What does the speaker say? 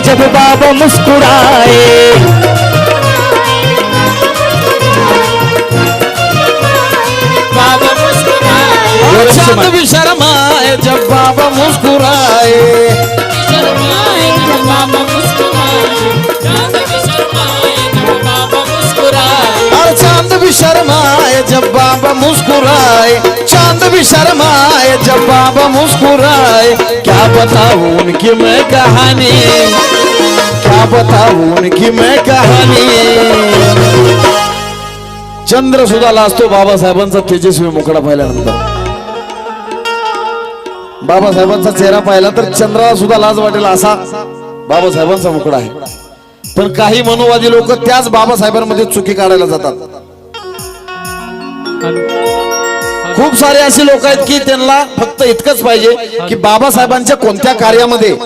जब बाबा मुस्कुराए, बाबा मुस्कुराए, चांद भी शर्माए जब बाबा मुस्कुराए, शर्माए जब बाबा मुस्कुराए, चांद भी शर्माए जब बाबा मुस्कुराए, और चांद भी शर्माए जब बाबा मुस्कुराए, चांद भी शर्माए जब बाबा मुस्कुराए। क्या बताऊं उनकी मैं कहानी, क्या बताऊं उनकी मैं कहानी। चंद्र सुद्धा लाजतो बाबासाहेबांचा तेजस्वी मुखडा पाहिल्यानंतर. बाबासाहेबांचा चेहरा पाहिला तर चंद्राला सुद्धा लाज वाटेल असा बाबासाहेबांचा मुखडा आहे. पण काही मनोवादी लोक त्याच बाबासाहेबांमध्ये चुकी काढायला जातात. खूप सारे असे लोक आहेत की त्यांना फक्त इतकंच पाहिजे की बाबासाहेबांच्या कोणत्या कार्यामध्ये